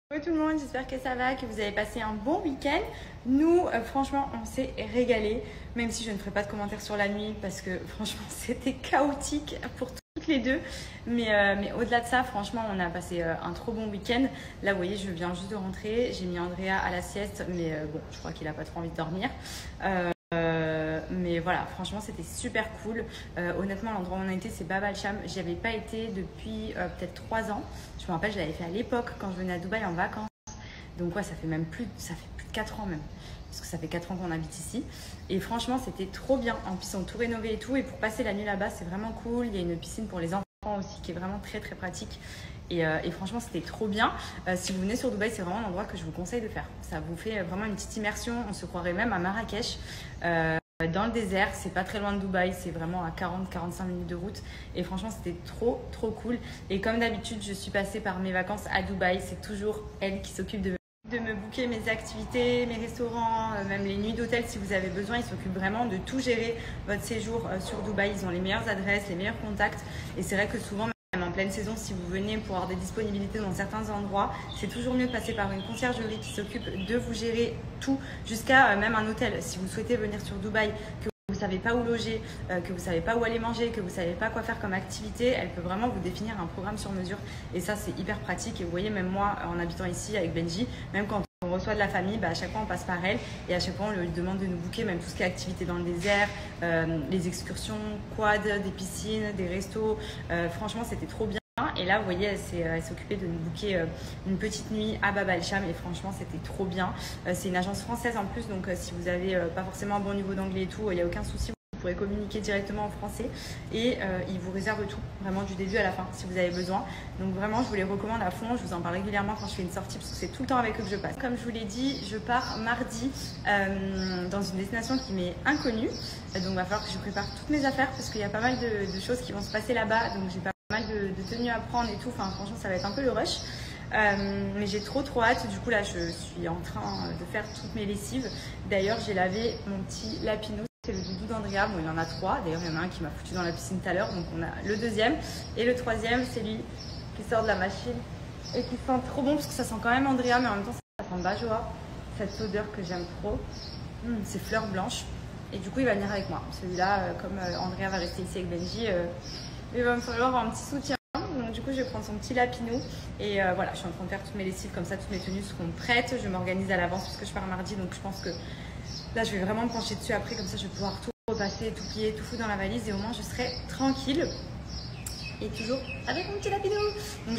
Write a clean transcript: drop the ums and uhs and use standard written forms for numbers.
Bonjour tout le monde, j'espère que ça va, que vous avez passé un bon week-end. Nous, franchement, on s'est régalé, même si je ne ferai pas de commentaires sur la nuit parce que franchement, c'était chaotique pour toutes les deux. Mais au-delà de ça, franchement, on a passé un trop bon week-end. Là, vous voyez, je viens juste de rentrer. J'ai mis Andrea à la sieste, mais bon, je crois qu'il n'a pas trop envie de dormir. Mais voilà, franchement, c'était super cool. Honnêtement, l'endroit où on a été, c'est Bab al Sham. J'y avais pas été depuis peut-être 3 ans. Je me rappelle, je l'avais fait à l'époque quand je venais à Dubaï en vacances. Donc ouais, ça fait plus de 4 ans même. Parce que ça fait 4 ans qu'on habite ici. Et franchement, c'était trop bien. En plus, ils ont tout rénové et tout. Et pour passer la nuit là-bas, c'est vraiment cool. Il y a une piscine pour les enfants aussi qui est vraiment très très pratique. Et franchement, c'était trop bien. Si vous venez sur Dubaï, c'est vraiment un endroit que je vous conseille de faire. Ça vous fait vraiment une petite immersion. On se croirait même à Marrakech. Dans le désert, c'est pas très loin de Dubaï, c'est vraiment à 40-45 minutes de route et franchement c'était trop cool. Et comme d'habitude, je suis passée par mes vacances à Dubaï, c'est toujours elle qui s'occupe de me booker mes activités, mes restaurants, même les nuits d'hôtel si vous avez besoin. Ils s'occupent vraiment de tout gérer votre séjour sur Dubaï. Ils ont les meilleures adresses, les meilleurs contacts et c'est vrai que souvent en pleine saison, si vous venez pour avoir des disponibilités dans certains endroits, c'est toujours mieux de passer par une conciergerie qui s'occupe de vous gérer tout, jusqu'à même un hôtel. Si vous souhaitez venir sur Dubaï, que vous ne savez pas où loger, que vous ne savez pas où aller manger, que vous ne savez pas quoi faire comme activité, elle peut vraiment vous définir un programme sur mesure. Et ça, c'est hyper pratique. Et vous voyez, même moi, en habitant ici avec Benji, même quand on reçoit de la famille, à chaque fois on passe par elle et à chaque fois on lui demande de nous booker même tout ce qui est activité dans le désert, les excursions, quad, des piscines, des restos. Franchement, c'était trop bien. Et là, vous voyez, elle s'occupait de nous booker une petite nuit à Bab al Sham et franchement, c'était trop bien. C'est une agence française en plus, donc si vous n'avez pas forcément un bon niveau d'anglais et tout, il n'y a aucun souci. Vous pourrez communiquer directement en français et ils vous réservent tout, vraiment du début à la fin, si vous avez besoin. Donc vraiment, je vous les recommande à fond. Je vous en parle régulièrement quand je fais une sortie parce que c'est tout le temps avec eux que je passe. Comme je vous l'ai dit, je pars mardi dans une destination qui m'est inconnue. Donc il va falloir que je prépare toutes mes affaires parce qu'il y a pas mal de choses qui vont se passer là-bas. Donc j'ai pas mal de tenues à prendre et tout. Enfin, franchement, ça va être un peu le rush. Mais j'ai trop hâte. Du coup, là, je suis en train de faire toutes mes lessives. D'ailleurs, j'ai lavé mon petit Lapino. C'est le doudou d'Andrea. Bon, il en a 3. D'ailleurs, il y en a un qui m'a foutu dans la piscine tout à l'heure. Donc, on a le deuxième. Et le troisième, c'est lui qui sort de la machine et qui sent trop bon parce que ça sent quand même Andrea, mais en même temps, ça sent Bajoa. Cette odeur que j'aime trop. C'est fleurs blanches. Et du coup, il va venir avec moi. Celui-là, comme Andrea va rester ici avec Benji, il va me falloir un petit soutien. Donc du coup, je vais prendre son petit Lapino. Et voilà, je suis en train de faire toutes mes lessives comme ça, toutes mes tenues seront prêtes. Je m'organise à l'avance parce que je pars mardi. Donc je pense que là, je vais vraiment me pencher dessus après. Comme ça, je vais pouvoir tout repasser, tout plier, tout foutre dans la valise. Et au moins, je serai tranquille. Et toujours avec mon petit Lapino. Donc,